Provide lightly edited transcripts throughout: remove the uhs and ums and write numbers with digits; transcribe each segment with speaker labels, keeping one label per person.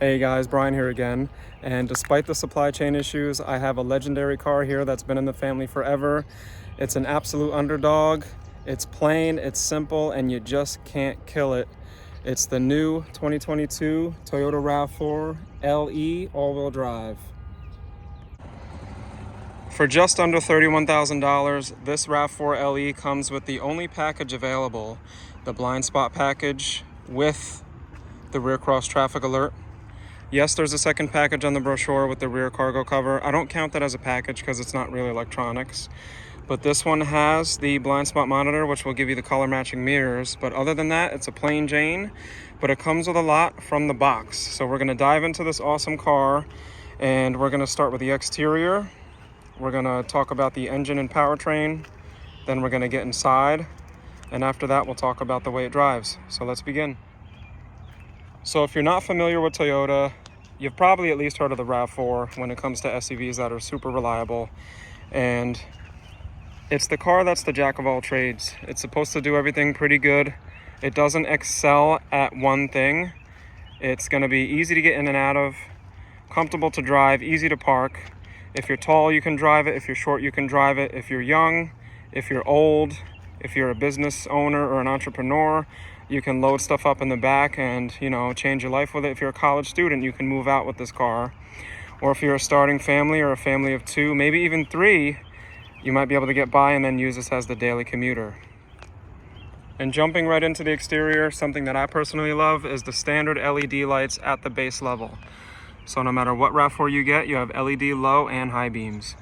Speaker 1: Hey guys, Brian here again. And despite the supply chain issues, I have a legendary car here that's been in the family forever. It's an absolute underdog. It's plain, it's simple, and you just can't kill it. It's the new 2022 Toyota RAV4 LE all-wheel drive. For just under $31,000, this RAV4 LE comes with the only package available, the blind spot package with the rear cross traffic alert. Yes, there's a second package on the brochure with the rear cargo cover. I don't count that as a package because it's not really electronics. But this one has the blind spot monitor, which will give you the color matching mirrors. But other than that, it's a plain Jane, but it comes with a lot from the box. So we're gonna dive into this awesome car, and we're gonna start with the exterior. We're gonna talk about the engine and powertrain. Then we're gonna get inside. And after that, we'll talk about the way it drives. So let's begin. So if you're not familiar with Toyota, you've probably at least heard of the RAV4 when it comes to SUVs that are super reliable. And it's the car that's the jack of all trades. It's supposed to do everything pretty good. It doesn't excel at one thing. It's going to be easy to get in and out of, comfortable to drive, easy to park. If you're tall, you can drive it. If you're short, you can drive it. If you're young, if you're old, if you're a business owner or an entrepreneur, you can load stuff up in the back and, change your life with it. If you're a college student, you can move out with this car. Or if you're a starting family or a family of two, maybe even three, you might be able to get by and then use this as the daily commuter. And jumping right into the exterior, something that I personally love is the standard LED lights at the base level. So no matter what RAV4 you get, you have LED low and high beams.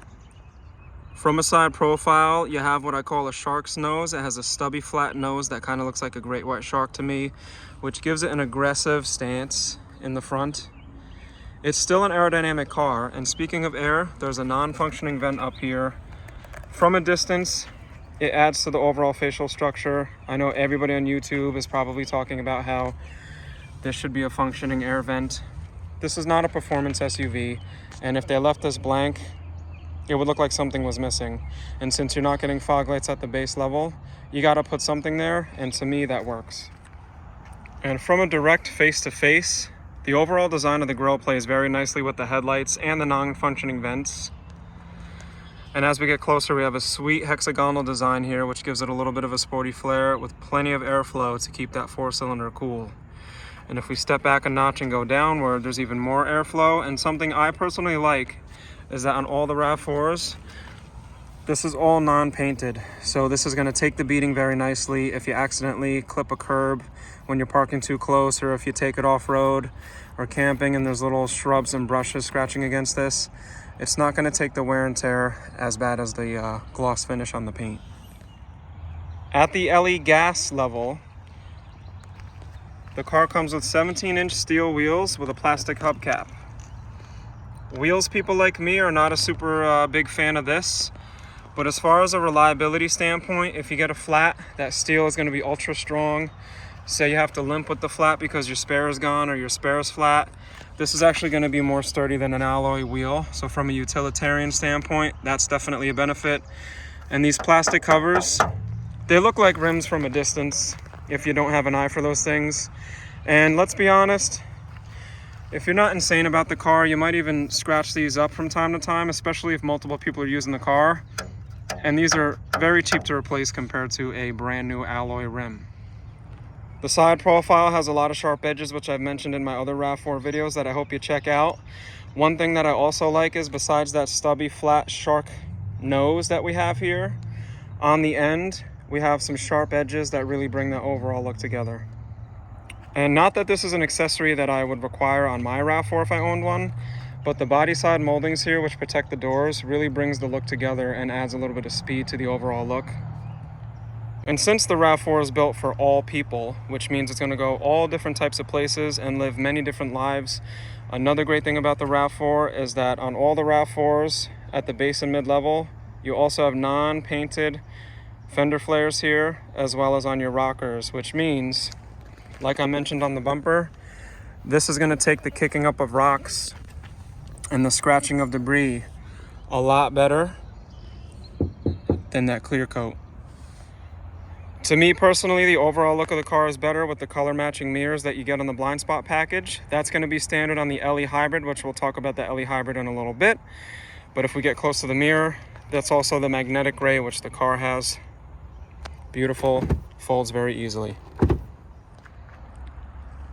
Speaker 1: From a side profile, you have what I call a shark's nose. It has a stubby flat nose that kind of looks like a great white shark to me, which gives it an aggressive stance in the front. It's still an aerodynamic car, and speaking of air, there's a non-functioning vent up here. From a distance, it adds to the overall facial structure. I know everybody on YouTube is probably talking about how this should be a functioning air vent. This is not a performance SUV, and if they left this blank, it would look like something was missing. And since you're not getting fog lights at the base level, you gotta put something there, and to me that works. And from a direct face-to-face, the overall design of the grille plays very nicely with the headlights and the non-functioning vents. And as we get closer, we have a sweet hexagonal design here, which gives it a little bit of a sporty flair with plenty of airflow to keep that four-cylinder cool. And if we step back a notch and go downward, there's even more airflow. And something I personally like is that on all the RAV4s, this is all non-painted. So this is gonna take the beating very nicely. If you accidentally clip a curb when you're parking too close, or if you take it off-road or camping and there's little shrubs and brushes scratching against this, it's not gonna take the wear and tear as bad as the gloss finish on the paint. At the LE gas level, the car comes with 17-inch steel wheels with a plastic hubcap. Wheels people like me are not a super big fan of this, but as far as a reliability standpoint, if you get a flat, that steel is going to be ultra strong. Say you have to limp with the flat because your spare is gone or your spare is flat, this is actually going to be more sturdy than an alloy wheel. So from a utilitarian standpoint, that's definitely a benefit. And these plastic covers, they look like rims from a distance if you don't have an eye for those things. And let's be honest, if you're not insane about the car, you might even scratch these up from time to time, especially if multiple people are using the car. And these are very cheap to replace compared to a brand new alloy rim. The side profile has a lot of sharp edges, which I've mentioned in my other RAV4 videos that I hope you check out. One thing that I also like is, besides that stubby flat shark nose that we have here, on the end, we have some sharp edges that really bring the overall look together. And not that this is an accessory that I would require on my RAV4 if I owned one, but the body side moldings here, which protect the doors, really brings the look together and adds a little bit of speed to the overall look. And since the RAV4 is built for all people, which means it's going to go all different types of places and live many different lives, another great thing about the RAV4 is that on all the RAV4s at the base and mid-level, you also have non-painted fender flares here, as well as on your rockers, which means, like I mentioned on the bumper, this is going to take the kicking up of rocks and the scratching of debris a lot better than that clear coat. To me personally, the overall look of the car is better with the color matching mirrors that you get on the blind spot package. That's going to be standard on the LE Hybrid, which we'll talk about the LE Hybrid in a little bit. But if we get close to the mirror, that's also the magnetic gray, which the car has. Beautiful, folds very easily.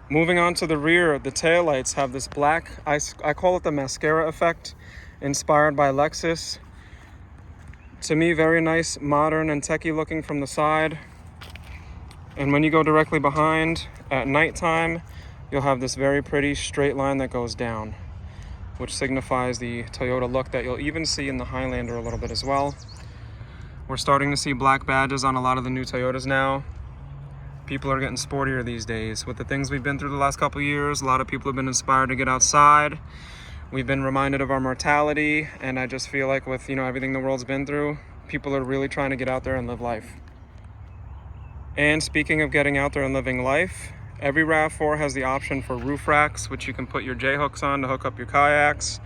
Speaker 1: Moving on to the rear, the taillights have this black, I call it the mascara effect, inspired by Lexus. To me, very nice, modern and techie looking from the side. And when you go directly behind at nighttime, you'll have this very pretty straight line that goes down, which signifies the Toyota look that you'll even see in the Highlander a little bit as well. We're starting to see black badges on a lot of the new Toyotas now. People are getting sportier these days. With the things we've been through the last couple of years, a lot of people have been inspired to get outside. We've been reminded of our mortality, and I just feel like with, everything the world's been through, people are really trying to get out there and live life. And speaking of getting out there and living life, every RAV4 has the option for roof racks, which you can put your J-hooks on to hook up your kayaks.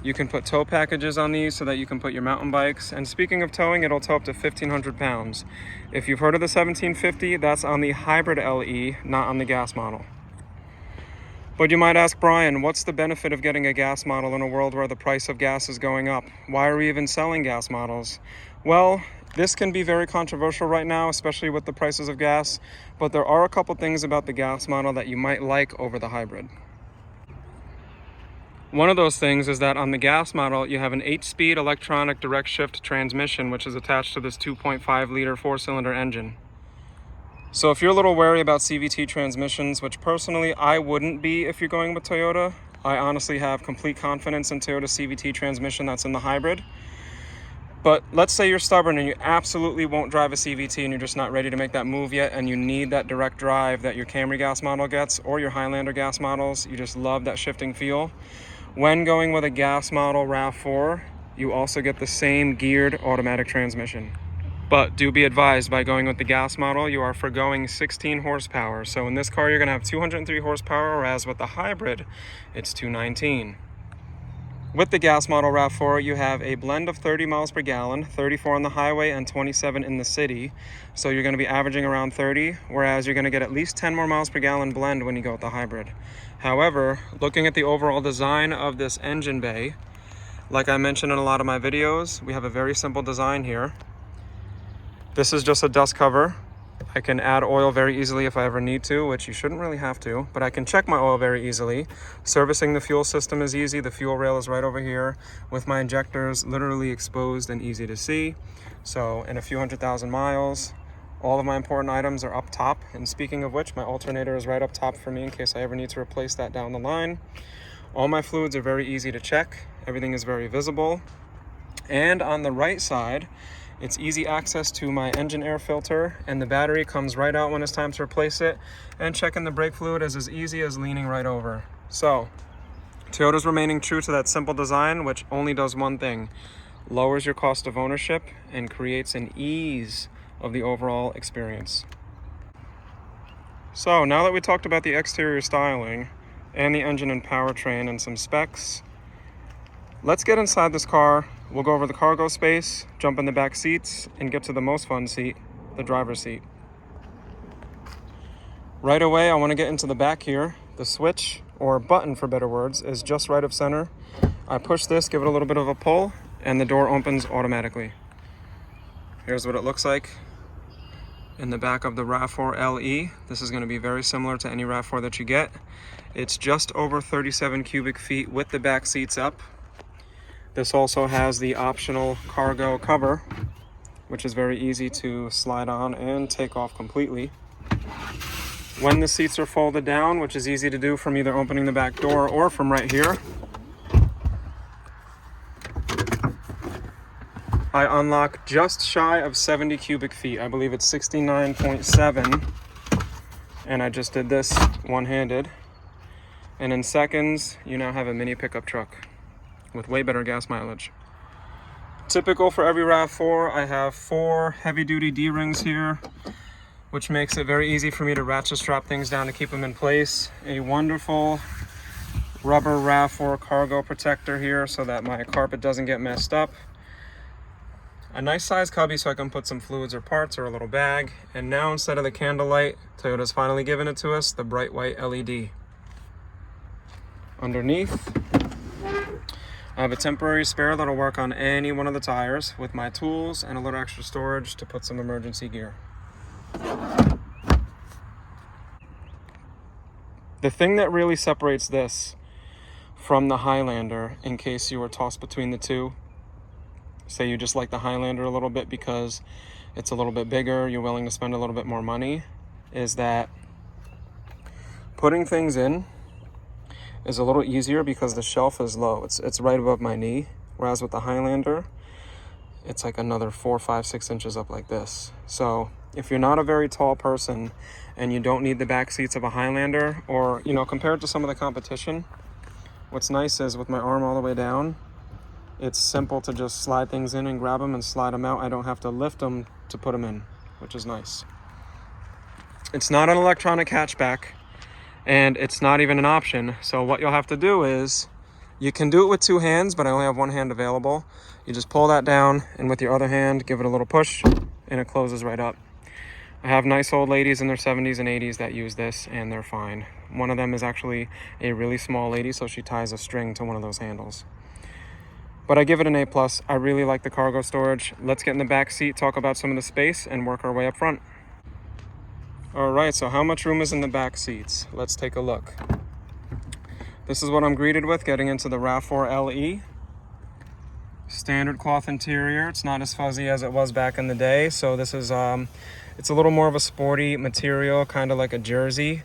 Speaker 1: You can put tow packages on these so that you can put your mountain bikes. And speaking of towing, it'll tow up to 1,500 pounds. If you've heard of the 1750, that's on the Hybrid LE, not on the gas model. But you might ask, Brian, what's the benefit of getting a gas model in a world where the price of gas is going up? Why are we even selling gas models? Well, this can be very controversial right now, especially with the prices of gas, but there are a couple things about the gas model that you might like over the hybrid. One of those things is that on the gas model, you have an 8-speed electronic direct shift transmission, which is attached to this 2.5 liter 4-cylinder engine. So if you're a little wary about CVT transmissions, which personally I wouldn't be if you're going with Toyota, I honestly have complete confidence in Toyota's CVT transmission that's in the hybrid. But let's say you're stubborn and you absolutely won't drive a CVT and you're just not ready to make that move yet, and you need that direct drive that your Camry gas model gets or your Highlander gas models. You just love that shifting feel. When going with a gas model RAV4, you also get the same geared automatic transmission. But do be advised, by going with the gas model, you are forgoing 16 horsepower. So in this car, you're going to have 203 horsepower, whereas with the hybrid, it's 219. With the gas model RAV4, you have a blend of 30 miles per gallon, 34 on the highway and 27 in the city. So you're going to be averaging around 30, whereas you're going to get at least 10 more miles per gallon blend when you go with the hybrid. However, looking at the overall design of this engine bay, like I mentioned in a lot of my videos, we have a very simple design here. This is just a dust cover. I can add oil very easily if I ever need to, which you shouldn't really have to, but I can check my oil very easily. Servicing the fuel system is easy. The fuel rail is right over here with my injectors literally exposed and easy to see. So in a few 100,000 miles, all of my important items are up top. And speaking of which, my alternator is right up top for me in case I ever need to replace that down the line. All my fluids are very easy to check. Everything is very visible. And on the right side, it's easy access to my engine air filter, and the battery comes right out when it's time to replace it, and checking the brake fluid is as easy as leaning right over. So Toyota's remaining true to that simple design, which only does one thing: lowers your cost of ownership and creates an ease of the overall experience. So now that we talked about the exterior styling and the engine and powertrain and some specs, let's get inside this car. We'll go over the cargo space, jump in the back seats, and get to the most fun seat, the driver's seat. Right away, I want to get into the back here. The switch, or button for better words, is just right of center. I push this, give it a little bit of a pull, and the door opens automatically. Here's what it looks like in the back of the RAV4 LE. This is going to be very similar to any RAV4 that you get. It's just over 37 cubic feet with the back seats up. This also has the optional cargo cover, which is very easy to slide on and take off completely. When the seats are folded down, which is easy to do from either opening the back door or from right here, I unlock just shy of 70 cubic feet. I believe it's 69.7, and I just did this one-handed. And in seconds, you now have a mini pickup truck with way better gas mileage. Typical for every RAV4, I have 4 heavy-duty D-rings here, which makes it very easy for me to ratchet strap things down to keep them in place. A wonderful rubber RAV4 cargo protector here so that my carpet doesn't get messed up. a nice size cubby so I can put some fluids or parts or a little bag. And now instead of the candlelight, Toyota's finally given it to us, the bright white LED. Underneath, I have a temporary spare that'll work on any one of the tires with my tools and a little extra storage to put some emergency gear. The thing that really separates this from the Highlander, in case you were tossed between the two, say you just like the Highlander a little bit because it's a little bit bigger, you're willing to spend a little bit more money, is that putting things in is a little easier because the shelf is low. It's right above my knee, whereas with the Highlander, it's like another 4, 5, 6 inches up like this. So if you're not a very tall person and you don't need the back seats of a Highlander, or, you know, compared to some of the competition, what's nice is with my arm all the way down, it's simple to just slide things in and grab them and slide them out. I don't have to lift them to put them in, which is nice. It's not an electronic hatchback, and it's not even an option. So what you'll have to do is, you can do it with 2 hands, but I only have 1 hand available. You just pull that down, and with your other hand, give it a little push, and it closes right up. I have nice old ladies in their 70s and 80s that use this, and they're fine. One of them is actually a really small lady, so she ties a string to one of those handles. But I give it an A+. I really like the cargo storage. Let's get in the back seat, talk about some of the space, and work our way up front. All right, so how much room is in the back seats? Let's take a look. This is what I'm greeted with getting into the RAV4 LE. Standard cloth interior. It's not as fuzzy as it was back in the day. So this is, it's a little more of a sporty material, kind of like a jersey.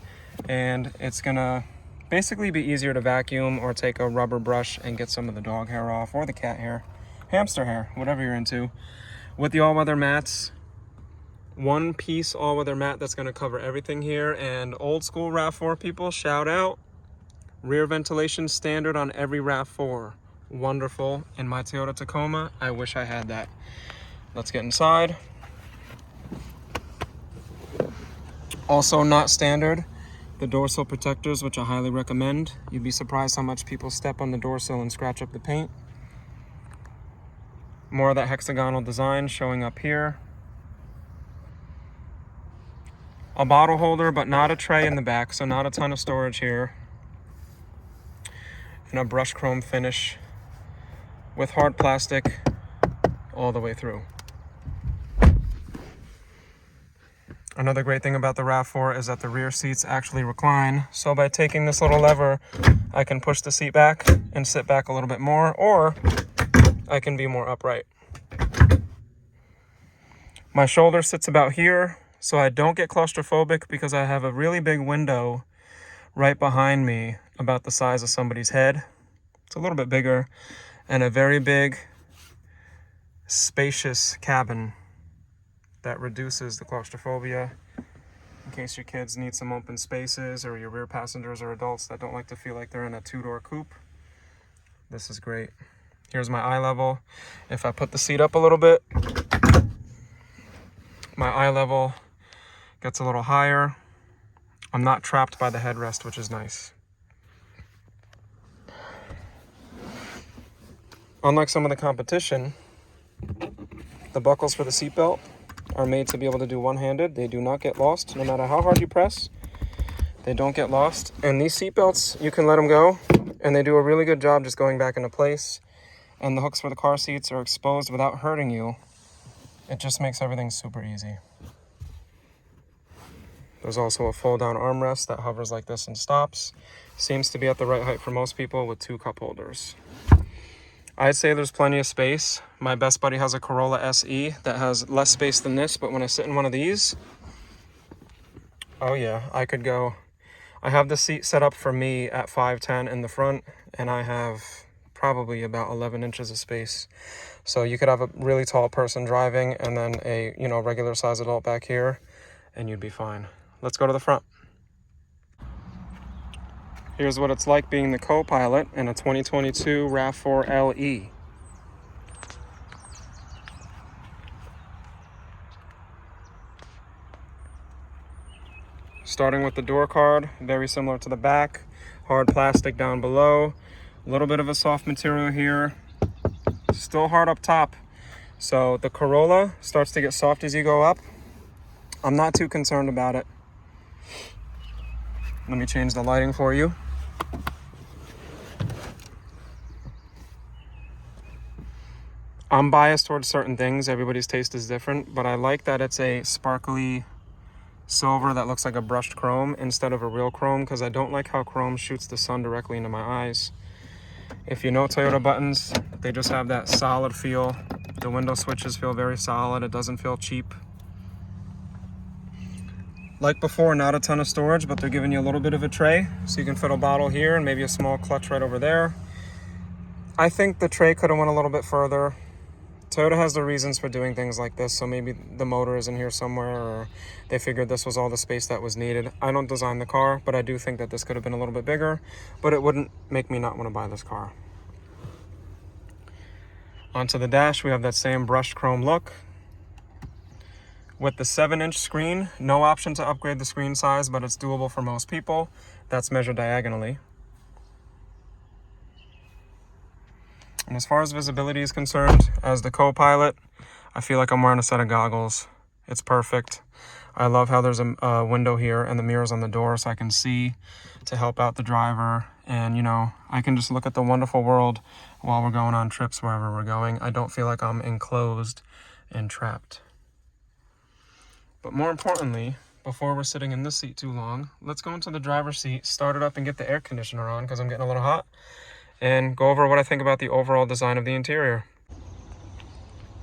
Speaker 1: And it's gonna basically be easier to vacuum or take a rubber brush and get some of the dog hair off, or the cat hair, hamster hair, whatever you're into. With the all-weather mats, 1-piece all-weather mat that's going to cover everything here. And old school RAV4 people, shout out. Rear ventilation standard on every RAV4. Wonderful. In my Toyota Tacoma, I wish I had that. Let's get inside. Also not standard, the door sill protectors, which I highly recommend. You'd be surprised how much people step on the door sill and scratch up the paint. More of that hexagonal design showing up here. A bottle holder, but not a tray in the back, so not a ton of storage here. And a brushed chrome finish with hard plastic all the way through. Another great thing about the RAV4 is that the rear seats actually recline. So by taking this little lever, I can push the seat back and sit back a little bit more, or I can be more upright. My shoulder sits about here, so I don't get claustrophobic because I have a really big window right behind me about the size of somebody's head. It's a little bit bigger, and a very big, spacious cabin that reduces the claustrophobia in case your kids need some open spaces, or your rear passengers or adults that don't like to feel like they're in a 2-door coupe. This is great. Here's my eye level. If I put the seat up a little bit, my eye level gets a little higher. I'm not trapped by the headrest, which is nice. Unlike some of the competition, the buckles for the seatbelt are made to be able to do one-handed. They do not get lost. No matter how hard you press, they don't get lost. And these seatbelts, you can let them go, and they do a really good job just going back into place. And the hooks for the car seats are exposed without hurting you. It just makes everything super easy. There's also a fold-down armrest that hovers like this and stops. Seems to be at the right height for most people with 2 cup holders. I'd say there's plenty of space. My best buddy has a Corolla SE that has less space than this, but when I sit in one of these, oh yeah, I could go. I have the seat set up for me at 5'10" in the front, and I have probably about 11 inches of space. So you could have a really tall person driving and then a, you know, regular size adult back here, and you'd be fine. Let's go to the front. Here's what it's like being the co-pilot in a 2022 RAV4 LE. Starting with the door card, very similar to the back. Hard plastic down below. A little bit of a soft material here. Still hard up top. So the Corolla starts to get soft as you go up. I'm not too concerned about it. Let me change the lighting for you. I'm biased towards certain things. Everybody's taste is different, but I like that it's a sparkly silver that looks like a brushed chrome instead of a real chrome, because I don't like how chrome shoots the sun directly into my eyes. If you know Toyota buttons, they just have that solid feel. The window switches feel very solid. It doesn't feel cheap. Like before, not a ton of storage, but they're giving you a little bit of a tray, so you can fit a bottle here and maybe a small clutch right over there. I think the tray could have went a little bit further. Toyota has their reasons for doing things like this, so maybe the motor is in here somewhere, or they figured this was all the space that was needed. I don't design the car, but I do think that this could have been a little bit bigger, but it wouldn't make me not want to buy this car. Onto the dash, we have that same brushed chrome look. With the 7-inch screen, no option to upgrade the screen size, but it's doable for most people. That's measured diagonally. And as far as visibility is concerned, as the co-pilot, I feel like I'm wearing a set of goggles. It's perfect. I love how there's a window here and the mirrors on the door so I can see to help out the driver. And, you know, I can just look at the wonderful world while we're going on trips wherever we're going. I don't feel like I'm enclosed and trapped. But more importantly, before we're sitting in this seat too long, let's go into the driver's seat, start it up, and get the air conditioner on because I'm getting a little hot, and go over what I think about the overall design of the interior.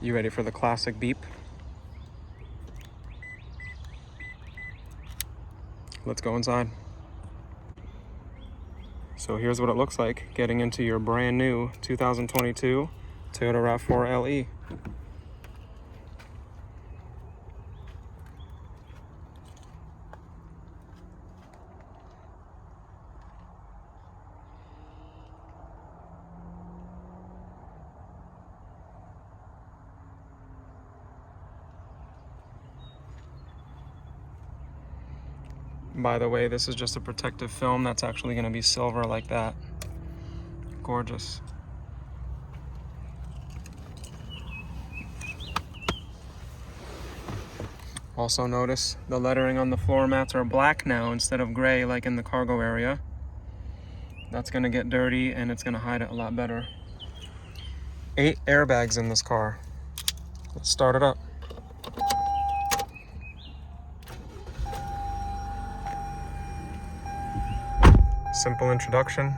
Speaker 1: You ready for the classic beep? Let's go inside. So here's what it looks like getting into your brand new 2022 Toyota RAV4 LE. By the way, this is just a protective film that's actually going to be silver like that. Gorgeous. Also notice the lettering on the floor mats are black now instead of gray like in the cargo area. That's going to get dirty and it's going to hide it a lot better. 8 airbags in this car. Let's start it up. Simple introduction.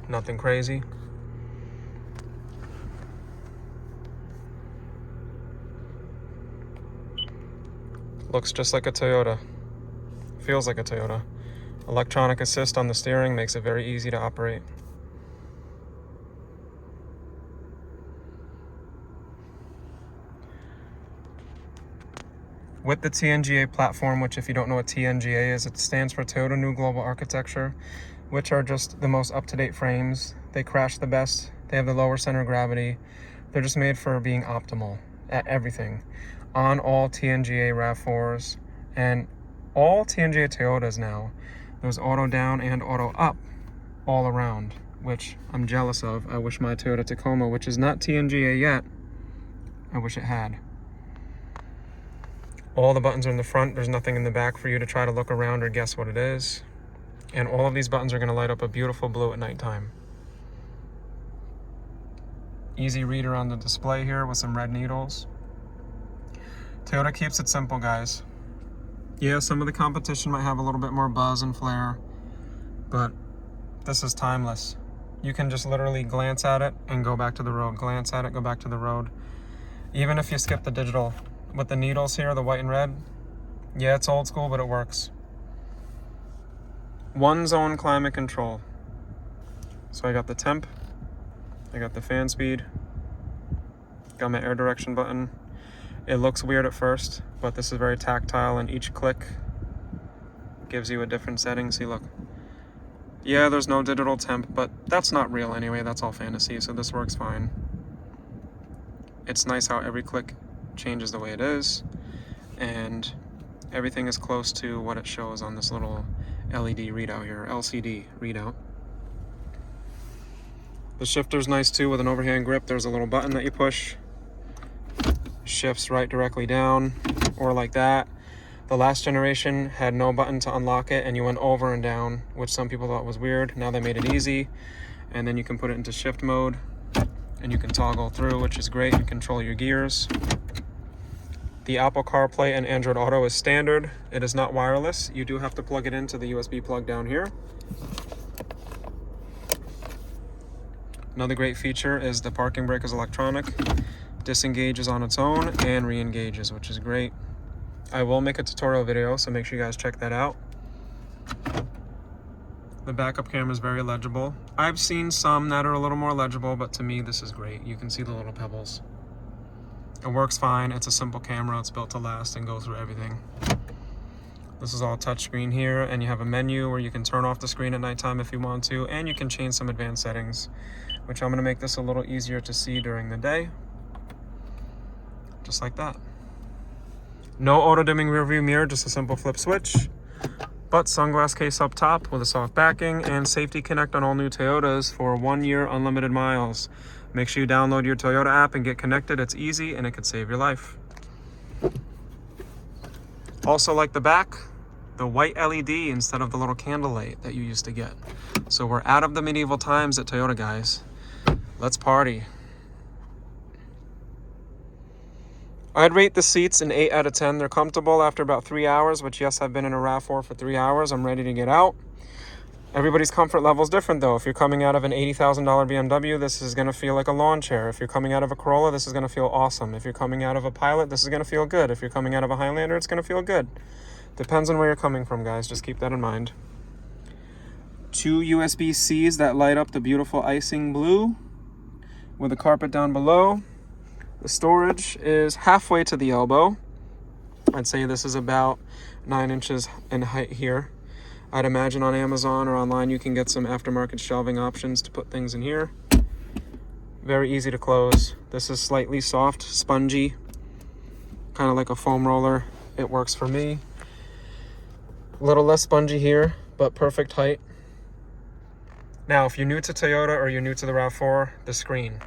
Speaker 1: Nothing crazy. Looks just like a Toyota. Feels like a Toyota. Electronic assist on the steering makes it very easy to operate. With the TNGA platform, which if you don't know what TNGA is, it stands for Toyota New Global Architecture, which are just the most up-to-date frames. They crash the best. They have the lower center of gravity. They're just made for being optimal at everything. On all TNGA RAV4s and all TNGA Toyotas now, there's auto down and auto up all around, which I'm jealous of. I wish my Toyota Tacoma, which is not TNGA yet, I wish it had. All the buttons are in the front. There's nothing in the back for you to try to look around or guess what it is. And all of these buttons are going to light up a beautiful blue at nighttime. Easy reader on the display here with some red needles. Toyota keeps it simple, guys. Yeah, some of the competition might have a little bit more buzz and flair, but this is timeless. You can just literally glance at it and go back to the road. Glance at it, go back to the road. Even if you skip the digital. With the needles here, the white and red, yeah, it's old school, but it works. 1-zone climate control. So I got the temp, I got the fan speed, got my air direction button. It looks weird at first, but this is very tactile, and each click gives you a different setting. See, look. Yeah, there's no digital temp, but that's not real anyway. That's all fantasy, so this works fine. It's nice how every click changes the way it is, and everything is close to what it shows on this little LED readout here, LCD readout. The shifter's nice too with an overhand grip. There's a little button that you push. Shifts right directly down or like that. The last generation had no button to unlock it and you went over and down, which some people thought was weird. Now they made it easy. And then you can put it into shift mode and you can toggle through, which is great, and control your gears. The Apple CarPlay and Android Auto is standard. It is not wireless. You do have to plug it into the USB plug down here. Another great feature is the parking brake is electronic, disengages on its own, and re-engages, which is great. I will make a tutorial video, so make sure you guys check that out. The backup camera is very legible. I've seen some that are a little more legible, but to me this is great. You can see the little pebbles. It works fine. It's a simple camera. It's built to last and go through everything. This is all touchscreen here, and you have a menu where you can turn off the screen at nighttime if you want to, and you can change some advanced settings, which I'm going to make this a little easier to see during the day. Just like that. No auto-dimming rear view mirror, just a simple flip switch. But sunglass case up top with a soft backing, and Safety Connect on all new Toyotas for 1 year unlimited miles. Make sure you download your Toyota app and get connected. It's easy and it could save your life. Also, like the back, the white LED instead of the little candle light that you used to get. So we're out of the medieval times at Toyota, guys. Let's party. I'd rate the seats an 8 out of 10. They're comfortable after about 3 hours, which yes, I've been in a RAV4 for 3 hours. I'm ready to get out. Everybody's comfort level is different though. If you're coming out of an $80,000 BMW, this is going to feel like a lawn chair. If you're coming out of a Corolla, this is going to feel awesome. If you're coming out of a Pilot, this is going to feel good. If you're coming out of a Highlander, it's going to feel good. Depends on where you're coming from, guys. Just keep that in mind. 2 USB-Cs that light up the beautiful icing blue with a carpet down below. The storage is halfway to the elbow. I'd say this is about 9 inches in height here. I'd imagine on Amazon or online you can get some aftermarket shelving options to put things in here. Very easy to close. This is slightly soft, spongy, kind of like a foam roller. It works for me. A little less spongy here, but perfect height. Now, if you're new to Toyota or you're new to the RAV4, the screen.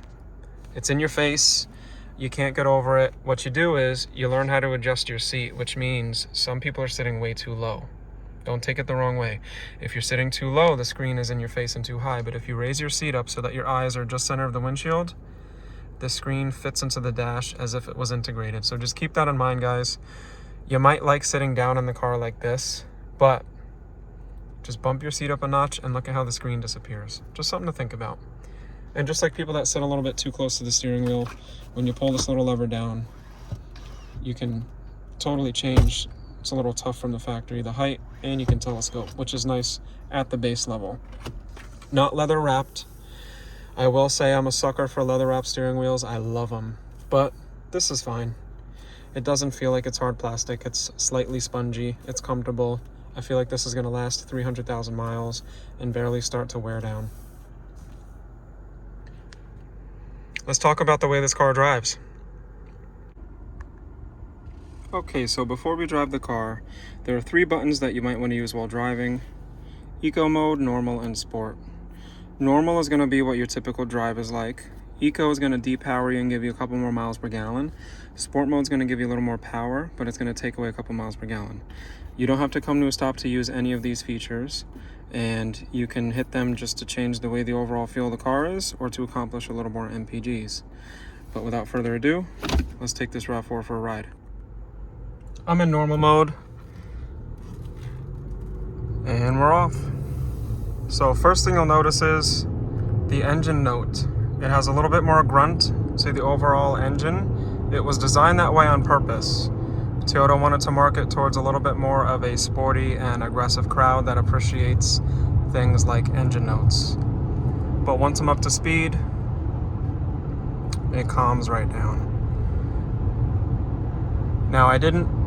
Speaker 1: It's in your face. You can't get over it. What you do is you learn how to adjust your seat, which means some people are sitting way too low. Don't take it the wrong way. If you're sitting too low, the screen is in your face and too high. But if you raise your seat up so that your eyes are just center of the windshield, the screen fits into the dash as if it was integrated. So just keep that in mind, guys. You might like sitting down in the car like this, but just bump your seat up a notch and look at how the screen disappears. Just something to think about. And just like people that sit a little bit too close to the steering wheel, when you pull this little lever down, you can totally change. It's a little tough from the factory, the height, and you can telescope, which is nice at the base level. Not leather wrapped. I will say I'm a sucker for leather wrapped steering wheels. I love them, but this is fine. It doesn't feel like it's hard plastic. It's slightly spongy. It's comfortable. I feel like this is going to last 300,000 miles and barely start to wear down. Let's talk about the way this car drives. Okay, so before we drive the car, there are 3 buttons that you might want to use while driving. Eco mode, normal, and sport. Normal is going to be what your typical drive is like. Eco is going to depower you and give you a couple more miles per gallon. Sport mode is going to give you a little more power, but it's going to take away a couple miles per gallon. You don't have to come to a stop to use any of these features, and you can hit them just to change the way the overall feel of the car is or to accomplish a little more MPGs. But without further ado, let's take this RAV4 for a ride. I'm in normal mode, and we're off. So first thing you'll notice is the engine note. It has a little bit more grunt to the overall engine. It was designed that way on purpose. Toyota wanted to market towards a little bit more of a sporty and aggressive crowd that appreciates things like engine notes. But once I'm up to speed, it calms right down. Now, I didn't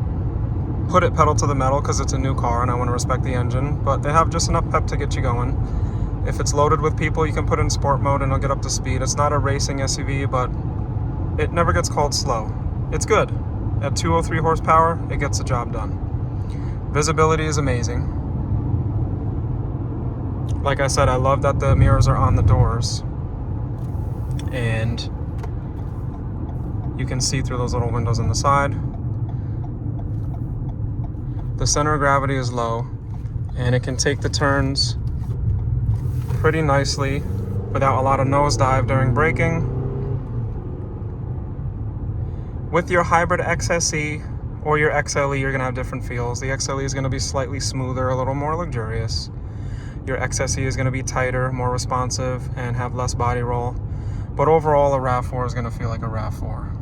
Speaker 1: put it pedal to the metal because it's a new car and I want to respect the engine, but they have just enough pep to get you going. If it's loaded with people, you can put it in sport mode and it'll get up to speed. It's not a racing SUV, but it never gets called slow. It's good. At 203 horsepower, it gets the job done. Visibility is amazing. Like I said, I love that the mirrors are on the doors. and you can see through those little windows on the side. The center of gravity is low, and it can take the turns pretty nicely without a lot of nosedive during braking. With your hybrid XSE or your XLE, you're gonna have different feels. The XLE is gonna be slightly smoother, a little more luxurious. Your XSE is gonna be tighter, more responsive, and have less body roll. But overall, a RAV4 is gonna feel like a RAV4.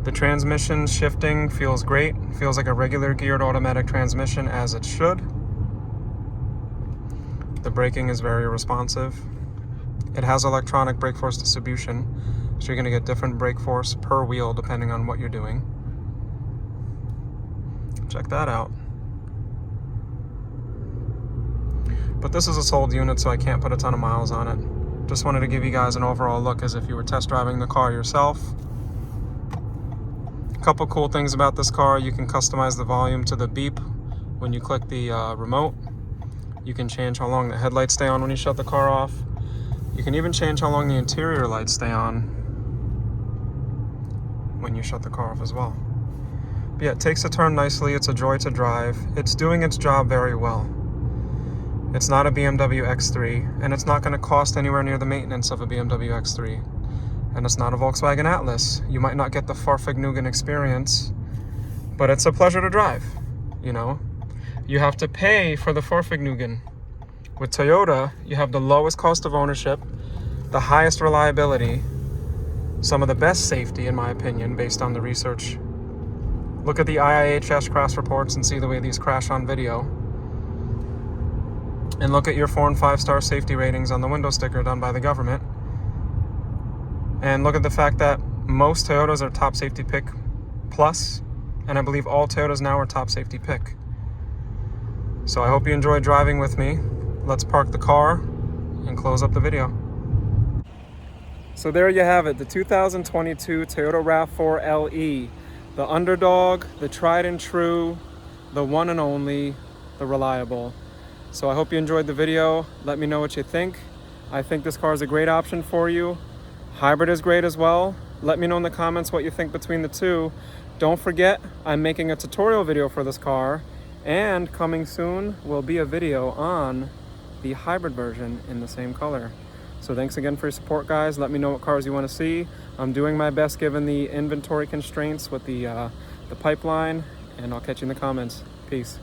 Speaker 1: The transmission shifting feels great. Feels like a regular geared automatic transmission, as it should. The braking is very responsive. It has electronic brake force distribution, so you're gonna get different brake force per wheel depending on what you're doing. Check that out. But this is a sold unit, so I can't put a ton of miles on it. Just wanted to give you guys an overall look as if you were test driving the car yourself. A couple cool things about this car: you can customize the volume to the beep when you click the remote. You can change how long the headlights stay on when you shut the car off. You can even change how long the interior lights stay on when you shut the car off as well. But yeah, it takes a turn nicely. It's a joy to drive. It's doing its job very well. It's not a BMW X3, and it's not going to cost anywhere near the maintenance of a BMW X3. And it's not a Volkswagen Atlas. You might not get the Fahrvergnügen experience, but it's a pleasure to drive, you know? You have to pay for the Fahrvergnügen. With Toyota, you have the lowest cost of ownership, the highest reliability, some of the best safety, in my opinion, based on the research. Look at the IIHS crash reports and see the way these crash on video. And look at your 4- and 5-star safety ratings on the window sticker done by the government. And look at the fact that most Toyotas are top safety pick plus, and I believe all Toyotas now are top safety pick. So I hope you enjoyed driving with me. Let's park the car and close up the video. So there you have it, the 2022 Toyota RAV4 LE. The underdog, the tried and true, the one and only, the reliable. So I hope you enjoyed the video. Let me know what you think. I think this car is a great option for you. Hybrid is great as well. Let me know in the comments what you think between the two. Don't forget, I'm making a tutorial video for this car, and coming soon will be a video on the hybrid version in the same color. So thanks again for your support, guys. Let me know what cars you want to see. I'm doing my best given the inventory constraints with the pipeline, and I'll catch you in the comments. Peace.